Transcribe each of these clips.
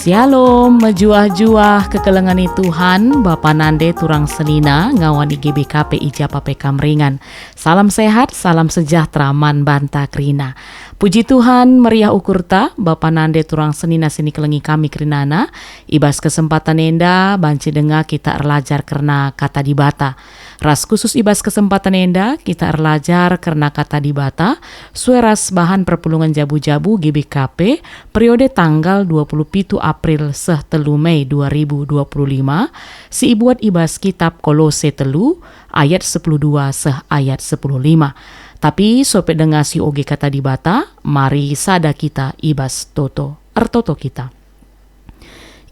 Shalom, mejuah-juah kekelengani Tuhan, Bapa Nande Turang Senina, ngawani GBKP Ijapa PK Meringan. Salam sehat, salam sejahtera, man banta krina. Puji Tuhan, meriah ukurta, Bapa Nande Turang Senina sini kelengi kami krinana. Ibas kesempatan enda, banci dengar kita erlajar karena kata dibata. Ras khusus ibas kesempatan enda, kita erlajar karena kata dibata. Sueras bahan perpulungan jabu-jabu GBKP, periode tanggal 27 April seh telu Mei 2025, si ibuat ibas kitab Kolose telu, ayat 12 seh ayat 15. Tapi sope dengar si oge kata dibata, mari sada kita ibas toto, ertoto kita.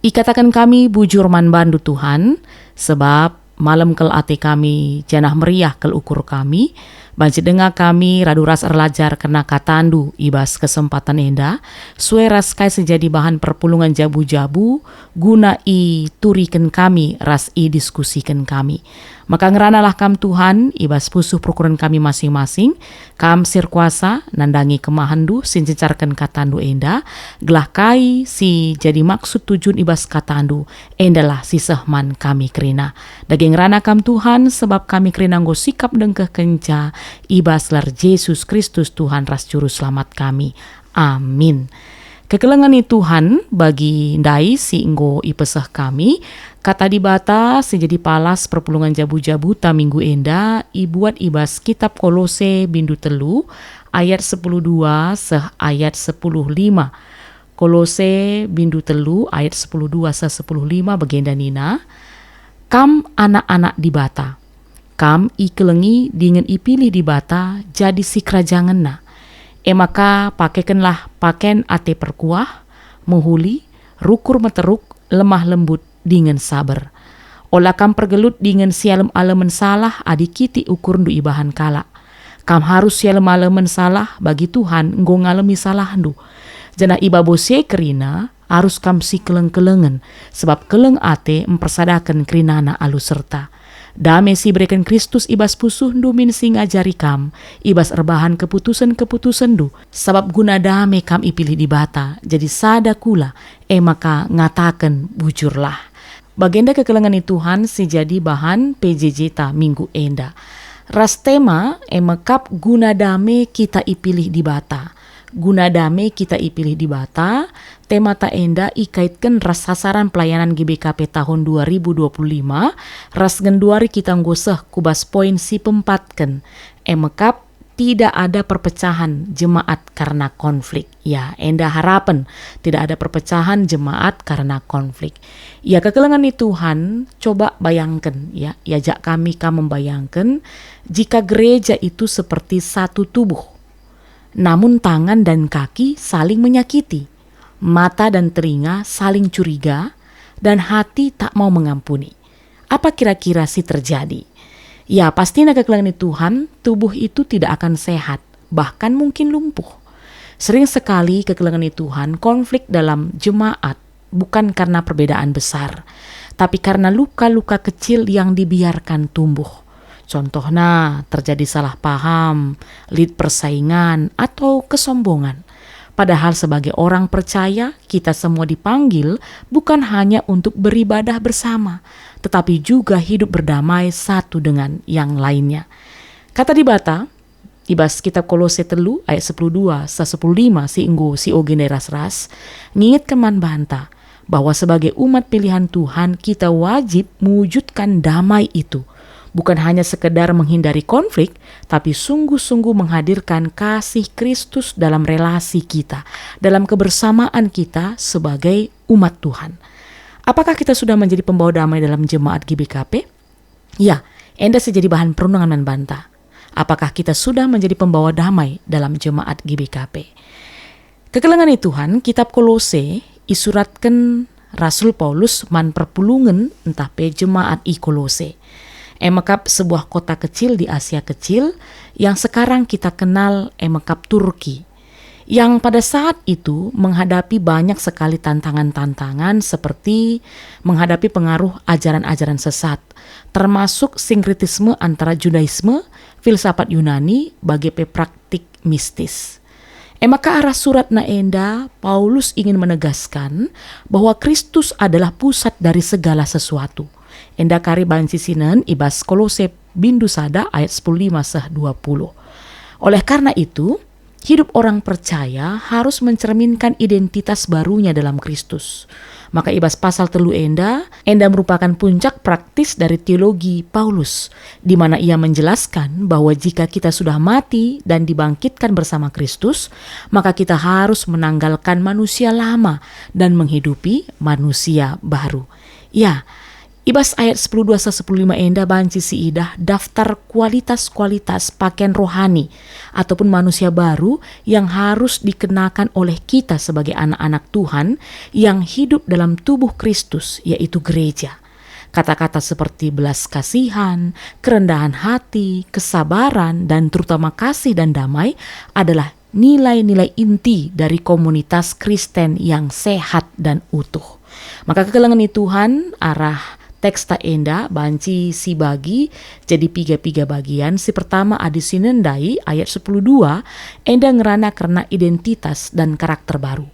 Ikatakan kami bujur man bandu Tuhan, sebab malam kel ate kami janah meriah kel ukur kami, banci dengar kami radu ras erlajar kena katandu ibas kesempatan enda, sueras kai sejadi bahan perpulungan jabu-jabu, guna i turiken kami, ras i diskusikan kami. Maka ngeranalah kam Tuhan, ibas pusuh prokuran kami masing-masing, kam sir kuasa, nandangi kemahandu, sincecarkan katandu enda, gelah kai si jadi maksud tujuan ibas katandu, endalah si sehman kami kerina. Daging rana kam Tuhan, sebab kami kerina nggo sikap dengkeh kenca, ibas lar Yesus Kristus Tuhan ras juru selamat kami. Amin. Kekelengani Tuhan bagi ndai si enggo ipesah kami, kata dibata sejadi palas perpulungan jabu-jabu ta minggu enda, ibuat ibas kitab Kolose bindu telu, ayat 12 seh ayat 15. Kolose bindu telu, ayat 12 seh 15 bagenda nina, kam anak-anak dibata, kam ikelengi dengan ipilih dibata jadi si kerajangan na. Maka pakaikanlah pakaian ate perkuah, muhuli, rukur meteruk, lemah lembut dengan sabar. Olah kam pergelut dengan sialem alemen salah adikiti ukur ndu ibahan kala. Kam harus sialem alemen salah bagi Tuhan nggo ngalemi salah ndu. Jana iba bose kerina harus kam si keleng-kelengen, sebab keleng ate mempersadakan kerinana alu serta. Dame si berikan Kristus ibas pusuh ndu min sing ngajari kam, ibas erbahan keputusan-keputusan ndu, sebab guna dame kam ipilih dibata, jadi sada kula, maka ngatakan bujurlah. Bagenda kekelengan Tuhan si jadi bahan PJJ ta minggu enda. Ras tema emakap guna dame kita ipilih dibata. Guna dame kita ipilih dibata, tema ta enda ikaitkan ras sasaran pelayanan GBKP tahun 2025, ras genduari kita nggoseh kubas poin si pempatken, emekap tidak ada perpecahan jemaat karena konflik. Ya, enda harapan tidak ada perpecahan jemaat karena konflik. Ya, kekelengan Tuhan, coba bayangkan ya, yajak kami membayangkan jika gereja itu seperti satu tubuh. Namun tangan dan kaki saling menyakiti, mata dan telinga saling curiga, dan hati tak mau mengampuni. Apa kira-kira sih terjadi? Ya pasti kekelengan Tuhan, tubuh itu tidak akan sehat, bahkan mungkin lumpuh. Sering sekali kekelengan Tuhan konflik dalam jemaat bukan karena perbedaan besar, tapi karena luka-luka kecil yang dibiarkan tumbuh. Contohnya terjadi salah paham, lid persaingan, atau kesombongan. Padahal sebagai orang percaya, kita semua dipanggil bukan hanya untuk beribadah bersama, tetapi juga hidup berdamai satu dengan yang lainnya. Kata dibata, ibas kitab Kolose telu ayat 12 sa 15 si enggo si ogene ras-ras, ngingit keman banta bahwa sebagai umat pilihan Tuhan kita wajib mewujudkan damai itu. Bukan hanya sekedar menghindari konflik, tapi sungguh-sungguh menghadirkan kasih Kristus dalam relasi kita, dalam kebersamaan kita sebagai umat Tuhan. Apakah kita sudah menjadi pembawa damai dalam jemaat GBKP? Ya, enda sejadi bahan perundungan dan bantah. Apakah kita sudah menjadi pembawa damai dalam jemaat GBKP? Kekelengan Tuhan, kitab Kolose isuratkan Rasul Paulus man perpulungan entah pe jemaat i Kolose. Emekap sebuah kota kecil di Asia Kecil yang sekarang kita kenal emekap Turki, yang pada saat itu menghadapi banyak sekali tantangan-tantangan seperti menghadapi pengaruh ajaran-ajaran sesat, termasuk sinkretisme antara Judaisme, filsafat Yunani, bagai praktik mistis. Maka arah surat naenda, Paulus ingin menegaskan bahwa Kristus adalah pusat dari segala sesuatu. Enda kari banci sinen ibas Kolose bindu sada ayat 15-20. Oleh karena itu, hidup orang percaya harus mencerminkan identitas barunya dalam Kristus. Maka ibas pasal telu enda merupakan puncak praktis dari teologi Paulus, di mana ia menjelaskan bahwa jika kita sudah mati dan dibangkitkan bersama Kristus, maka kita harus menanggalkan manusia lama dan menghidupi manusia baru. Ya, ibas ayat 10-15 enda banci si idah daftar kualitas-kualitas pakaian rohani ataupun manusia baru yang harus dikenakan oleh kita sebagai anak-anak Tuhan yang hidup dalam tubuh Kristus, yaitu gereja. Kata-kata seperti belas kasihan, kerendahan hati, kesabaran, dan terutama kasih dan damai adalah nilai-nilai inti dari komunitas Kristen yang sehat dan utuh. Maka kekelengan Tuhan arah teks ta enda banci si bagi jadi piga bagian. Si pertama adi sinendai ayat 10:2 enda ngerana karena identitas dan karakter baru.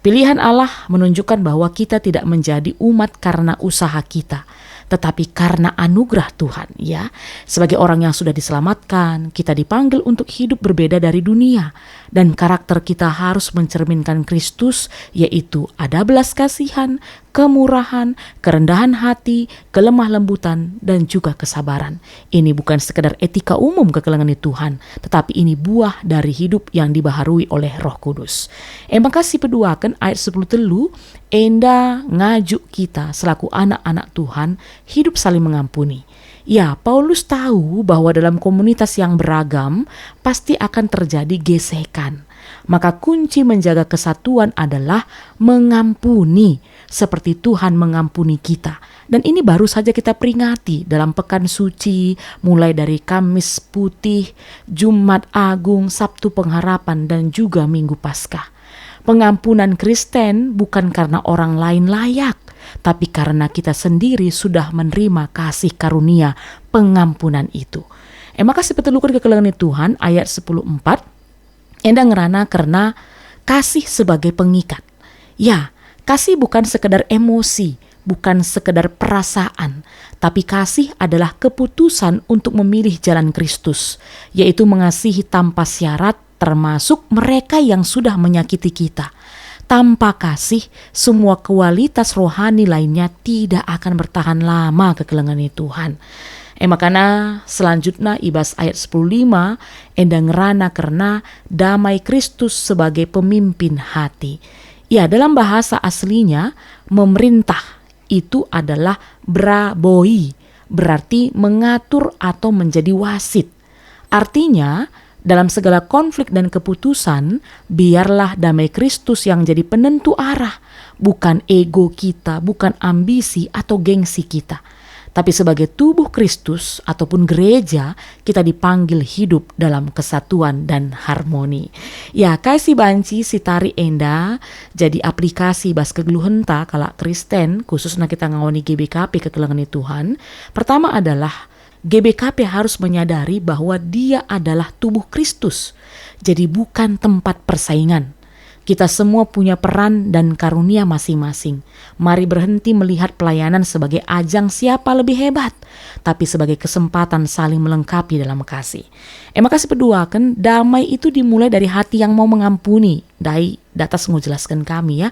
Pilihan Allah menunjukkan bahwa kita tidak menjadi umat karena usaha kita, tetapi karena anugerah Tuhan. Ya, sebagai orang yang sudah diselamatkan, kita dipanggil untuk hidup berbeda dari dunia, dan karakter kita harus mencerminkan Kristus, yaitu ada belas kasihan, kemurahan, kerendahan hati, kelemah lembutan, dan juga kesabaran. Ini bukan sekedar etika umum kekelengan Tuhan, tetapi ini buah dari hidup yang dibaharui oleh Roh Kudus. Maka si peduakan ayat 10 telu enda ngajuk kita selaku anak-anak Tuhan hidup saling mengampuni. Ya, Paulus tahu bahwa dalam komunitas yang beragam pasti akan terjadi gesekan. Maka kunci menjaga kesatuan adalah mengampuni seperti Tuhan mengampuni kita. Dan ini baru saja kita peringati dalam pekan suci, mulai dari Kamis Putih, Jumat Agung, Sabtu Pengharapan, dan juga Minggu Paskah. Pengampunan Kristen bukan karena orang lain layak, tapi karena kita sendiri sudah menerima kasih karunia pengampunan itu. Maka sepetelukar kekelengan Tuhan ayat 10:4 enda ngerana karena kasih sebagai pengikat. Ya, kasih bukan sekedar emosi, bukan sekedar perasaan, tapi kasih adalah keputusan untuk memilih jalan Kristus, yaitu mengasihi tanpa syarat, termasuk mereka yang sudah menyakiti kita. Tanpa kasih, semua kualitas rohani lainnya tidak akan bertahan lama kekelengan Tuhan. Makanya selanjutnya ibas ayat 10:5 enda ngerana karena damai Kristus sebagai pemimpin hati. Ya, dalam bahasa aslinya memerintah itu adalah braboi, berarti mengatur atau menjadi wasit. Artinya dalam segala konflik dan keputusan, biarlah damai Kristus yang jadi penentu arah, bukan ego kita, bukan ambisi atau gengsi kita. Tapi sebagai tubuh Kristus ataupun gereja, kita dipanggil hidup dalam kesatuan dan harmoni. Ya, kasih banci si tari enda jadi aplikasi bas kegeluhenta kala Kristen, khususnya kita ngawani GBKP kekelengan Tuhan. Pertama adalah GBKP harus menyadari bahwa dia adalah tubuh Kristus, jadi bukan tempat persaingan. Kita semua punya peran dan karunia masing-masing. Mari berhenti melihat pelayanan sebagai ajang siapa lebih hebat, tapi sebagai kesempatan saling melengkapi dalam kasih. Maka sepeduakan, damai itu dimulai dari hati yang mau mengampuni. Dai datas mau jelaskan kami ya.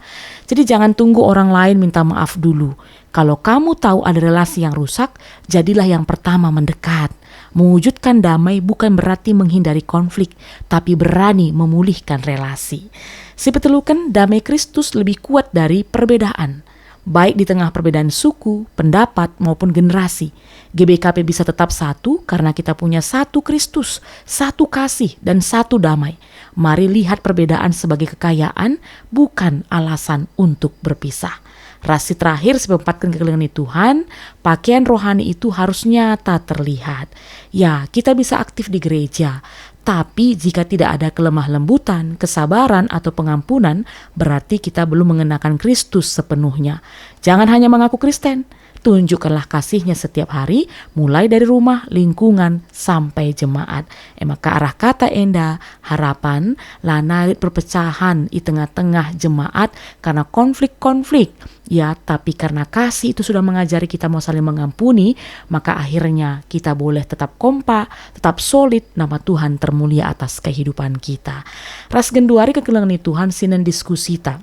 Jadi jangan tunggu orang lain minta maaf dulu. Kalau kamu tahu ada relasi yang rusak, jadilah yang pertama mendekat. Mewujudkan damai bukan berarti menghindari konflik, tapi berani memulihkan relasi. Si petelukan damai Kristus lebih kuat dari perbedaan, baik di tengah perbedaan suku, pendapat, maupun generasi. GBKP bisa tetap satu karena kita punya satu Kristus, satu kasih, dan satu damai. Mari lihat perbedaan sebagai kekayaan, bukan alasan untuk berpisah. Rasi terakhir sebempatkan kekelengan Tuhan, pakaian rohani itu harus nyata terlihat. Ya, kita bisa aktif di gereja, tapi jika tidak ada kelemah lembutan, kesabaran, atau pengampunan, berarti kita belum mengenakan Kristus sepenuhnya. Jangan hanya mengaku Kristen, tunjukkanlah kasih-Nya setiap hari, mulai dari rumah, lingkungan, sampai jemaat. Maka arah kata enda harapan lana perpecahan di tengah-tengah jemaat karena konflik-konflik. Ya, tapi karena kasih itu sudah mengajari kita mau saling mengampuni, maka akhirnya kita boleh tetap kompak, tetap solid, nama Tuhan termulia atas kehidupan kita. Ras genduari kekelengan Tuhan sinen diskusi ta.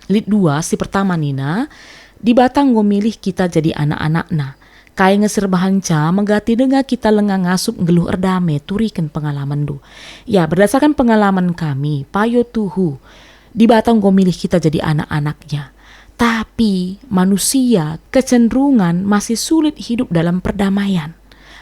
Lid 2 si pertama nina, di batang go milih kita jadi anak-anakna. Kaya ngesir bahanca megati denga kita lengah ngasup ngeluh erdame turikan pengalaman du. Ya, berdasarkan pengalaman kami, payo tuhu, di batang go milih kita jadi anak-anaknya. Tapi manusia kecenderungan masih sulit hidup dalam perdamaian.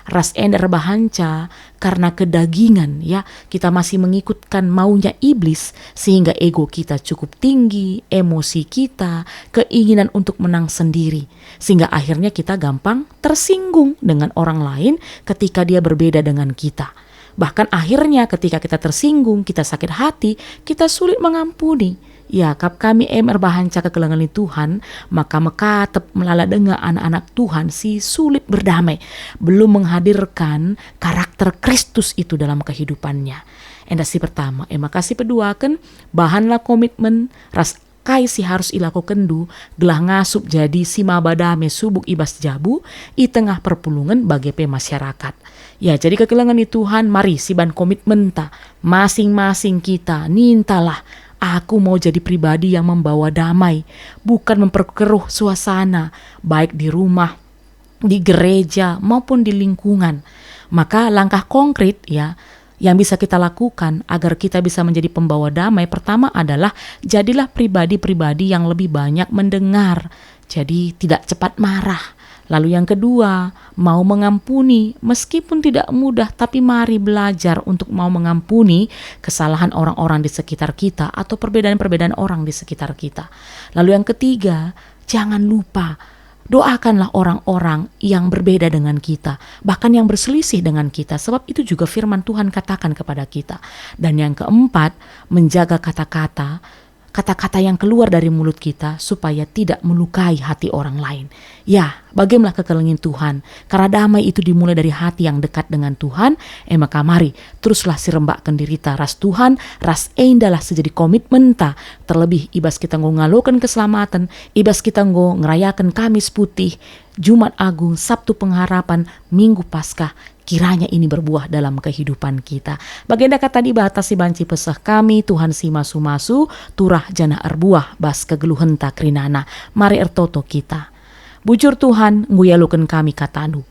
Ras ender bahanca karena kedagingan, ya, kita masih mengikutkan maunya iblis sehingga ego kita cukup tinggi, emosi kita, keinginan untuk menang sendiri, sehingga akhirnya kita gampang tersinggung dengan orang lain ketika dia berbeda dengan kita. Bahkan akhirnya ketika kita tersinggung, kita sakit hati, kita sulit mengampuni. Ya, kap kami bahanca kekelengan Tuhan, maka mekatep melala denga anak-anak Tuhan si sulit berdamai, belum menghadirkan karakter Kristus itu dalam kehidupannya. Endasi pertama, makasih peduakan, bahanlah komitmen, ras kai si harus ilaku kendu, gelah ngasup jadi si mabadame subuk ibas jabu, i tengah perpulungan bagi masyarakat. Ya, jadi kekelengan Tuhan, mari si ban komitmen ta, masing-masing kita nintalah, aku mau jadi pribadi yang membawa damai, bukan memperkeruh suasana, baik di rumah, di gereja, maupun di lingkungan. Maka langkah konkret, ya, yang bisa kita lakukan agar kita bisa menjadi pembawa damai, pertama adalah jadilah pribadi-pribadi yang lebih banyak mendengar, jadi tidak cepat marah. Lalu yang kedua, mau mengampuni meskipun tidak mudah, tapi mari belajar untuk mau mengampuni kesalahan orang-orang di sekitar kita atau perbedaan-perbedaan orang di sekitar kita. Lalu yang ketiga, jangan lupa doakanlah orang-orang yang berbeda dengan kita, bahkan yang berselisih dengan kita, sebab itu juga firman Tuhan katakan kepada kita. Dan yang keempat, menjaga kata-kata yang keluar dari mulut kita supaya tidak melukai hati orang lain. Ya, bagaimana kekelengin Tuhan, karena damai itu dimulai dari hati yang dekat dengan Tuhan. Maka mari teruslah sirembakkan dirita ras Tuhan, ras endalah sejadi komitmen ta, terlebih ibas kita ngalokan keselamatan, ibas kita ngerayakan Kamis Putih, Jumat Agung, Sabtu Pengharapan, Minggu Paskah, kiranya ini berbuah dalam kehidupan kita. Baginda kata dibatasi banci pesah kami, Tuhan si masu-masu, turah jana erbuah, bas kegeluhan takrinana. Mari ertoto kita. Bujur Tuhan, nguyalukan kami katanu.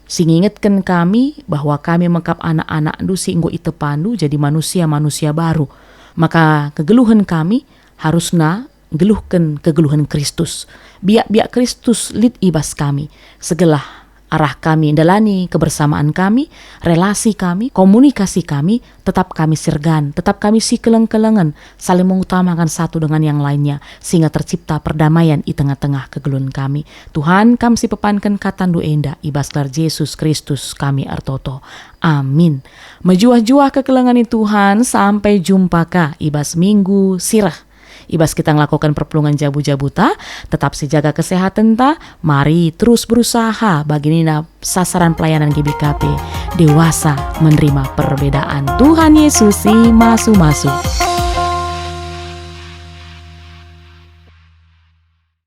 Singingetkan kami bahwa kami mengkap anak-anak du singgo itepandu jadi manusia-manusia baru. Maka kegeluhan kami harusna geluhkan kegeluhan Kristus. Biak-biak Kristus lid ibas kami. Segelah arah kami dalani kebersamaan kami, relasi kami, komunikasi kami, tetap kami sirgan, tetap kami si keleng-kelengan, saling mengutamakan satu dengan yang lainnya, sehingga tercipta perdamaian di tengah-tengah kegeluhan kami. Tuhan kami si pepankan katandu enda, ibas lar Yesus Kristus kami artoto. Amin. Mejuah-juah kekelengan Tuhan, sampai jumpa ka ibas minggu sirah. Ibas kita ngelakukan perpulungan jabu-jabuta, tetap sejaga kesehatan ta, mari terus berusaha bagi nina sasaran pelayanan GBKP, dewasa menerima perbedaan. Tuhan Yesus si masu-masu.